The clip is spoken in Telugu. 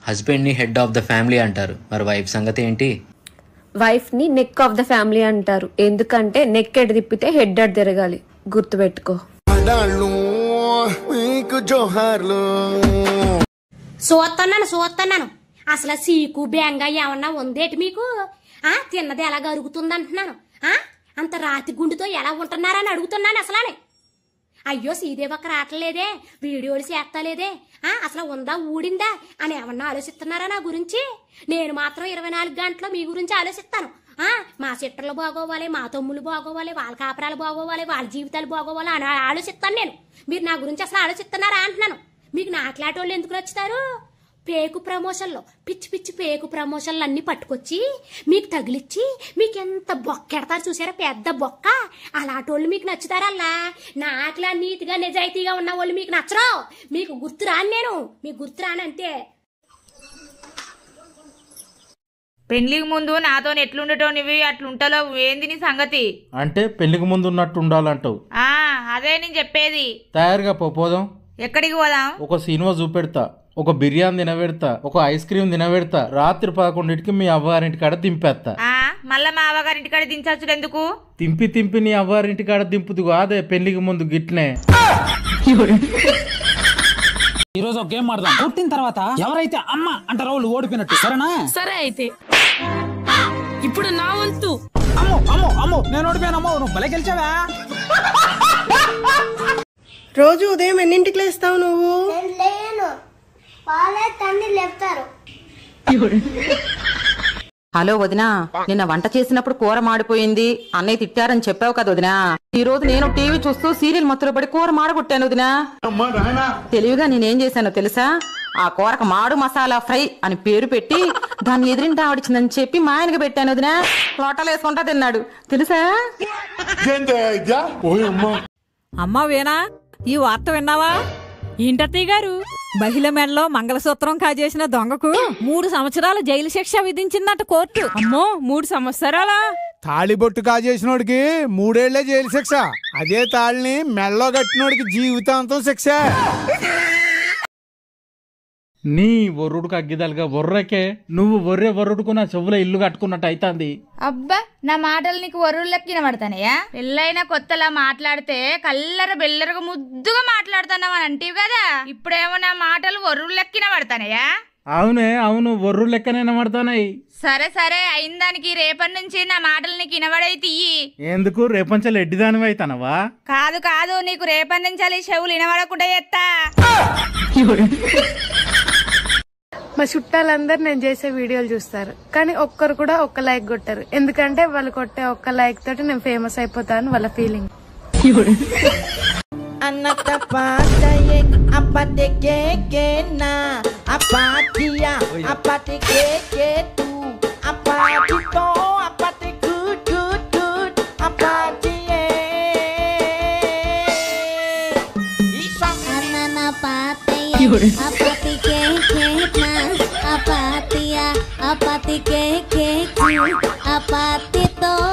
హస్బెండ్ ని హెడ్ ఆఫ్ ద ఫ్యామిలీ అంటారు, మరి వైఫ్ సంగతి ఏంటి? వైఫ్ ని నెక్ ఆఫ్ ద ఫ్యామిలీ అంటారు, ఎందుకంటే నెక్ ఎడ్ తిప్పితే హెడ్ అడ్ తిరగాలి, గుర్తుపెట్టుకో. చూస్తున్నాను అసలు సీకు బెంగ ఏమన్నా ఉందేటి మీకు? తిన్నది ఎలా అరుగుతుంది అంటున్నాను. అంత రాతి గుండుతో ఎలా ఉంటున్నారని అడుగుతున్నాను అసలు. అయ్యో శ్రీదేవక్క రావట్లేదే, వీడియోలు చేస్తలేదే, అసలు ఉందా ఊడిందా అని ఏమన్నా ఆలోచిస్తున్నారా నా గురించి? నేను మాత్రం 24 గంటలు మీ గురించి ఆలోచిస్తాను. మా సిట్టర్లు బాగోవాలి, మా తమ్ముళ్ళు బాగోవాలి, వాళ్ళ కాపురాలు బాగోవాలి, వాళ్ళ జీవితాలు బాగోవాలి అని ఆలోచిస్తాను నేను. మీరు నా గురించి అసలు ఆలోచిస్తున్నారా అంటున్నాను. మీకు నాట్లాటోళ్ళు ఎందుకు నచ్చుతారు? పేకు ప్రమోషన్లో పిచ్చి పిచ్చి పేకు ప్రమోషన్లు అన్ని పట్టుకొచ్చి మీకు తగిలిచ్చి మీకు ఎంత బొక్కెడతారు చూసారా, పెద్ద బొక్క. అలాంటోళ్ళు మీకు నచ్చుతారల్లా. నాట్లా నీతిగా నిజాయితీగా ఉన్న వాళ్ళు మీకు నచ్చరు. మీకు గుర్తురాను నేను, మీకు గుర్తురాను అంతే. పెళ్లికి ముందు నాతో ఎట్లుండటోనివి అట్లుంటలో ఏంది నీ సంగతి? అంటే పెళ్లికి ముందు ఉన్నట్టు ఉండాలంటావు? అదే నేను చెప్పేది. తయారుగా పోదాం. ఎక్కడికి పోదాం? ఒక సినిమా చూపెడతా, ఒక బిర్యానీ తినబెడతా, ఒక ఐస్ క్రీమ్ తినబెడతా, రాత్రి 11కి మీ అవ్వారింటి కాడ దింపేస్తా. మళ్ళా మా అవ్వగారింటి కాడ దించచ్చు ఎందుకు? తింపి నీ అవ్వారింటి కాడ దింపుదు అదే పెళ్లికి ముందు గిట్నే. ఈ రోజు ఒక గేమ్ ఆడదాం. పుట్టిన తర్వాత ఎవరైతే అమ్మ అంటారో వాళ్ళు ఓడిపోయినట్టు, సరేనా? సరే అయితే ఇప్పుడు నా వంతు. అమ్మో అమ్మో అమ్మో నేను ఓడిపోయానమ్మో, నువ్వు భలే గెలిచావా? రోజు ఉదయం ఎన్నింటికి లేస్తావు నువ్వు? హలో వదినా, నిన్న వంట చేసినప్పుడు కూర మాడిపోయింది, అన్నయ్య తిట్టారని చెప్పావు కదా వదినా. ఈ రోజు నేను టీవీ చూస్తూ సీరియల్ మత్తులో పడి కూర మాడగొట్టాను వదినా. తెలివిగా నేనేం చేశానో తెలుసా? ఆ కూరకు మాడు మసాలా ఫ్రై అని పేరు పెట్టి దాన్ని ఎదిరింటి ఆవిడిచిందని చెప్పి మా ఆయనకి పెట్టాను వదినా. లోటలు వేసుకుంటా తిన్నాడు తెలుసా? అమ్మా వేనా, ఈ వార్త విన్నావా? ఏంటత్తయ్య గారు, మహిళ మెడలో మంగళసూత్రం కాజేసిన దొంగకు 3 సంవత్సరాల జైలు శిక్ష విధించిందట కోర్టు. అమ్మో 3 సంవత్సరాలా? తాళిబొట్టు కాజేసినోడికి 3 ఏళ్లే జైలు శిక్ష, అదే తాళిని మెడలో కట్టినోడికి జీవితాంతం శిక్ష. నీ ఒర్రుడుకు అగ్గిదలుగా ఒర్రకే, నువ్వు ఒర్రుడుకు నా చెవులో ఇల్లు కట్టుకున్నట్టు అయితాంది. అబ్బా నా మాటలు నీకు వరువులకి వినబడతానయ్యా? పెళ్ళైన కొత్తలా మాట్లాడితే కల్లర బెల్లరగా ముద్దుగా మాట్లాడుతున్నావు అని అంటివి కదా, ఇప్పుడేమో నా మాటలు వరువులకి వినబడతానయ్యా? అవును ఒర్రు లెక్కనే వినబడతానాయి. సరే సరే అయిన దానికి రేపటి నుంచి నా మాటలు నీకు వినబడై తీయి. ఎందుకు రేపంచలు ఎడ్డిదానివి అయితానవా? కాదు నీకు రేపటి నుంచి చెవులు వినబడకుండా చేస్తా. మా చుట్టాలందరూ నేను చేసే వీడియోలు చూస్తారు, కానీ ఒక్కరు కూడా ఒక్క లైక్ కొట్టారు. ఎందుకంటే వాళ్ళు కొట్టే ఒక్క లైక్ తోటి నేను ఫేమస్ అయిపోతాను వాళ్ళ ఫీలింగ్. apati to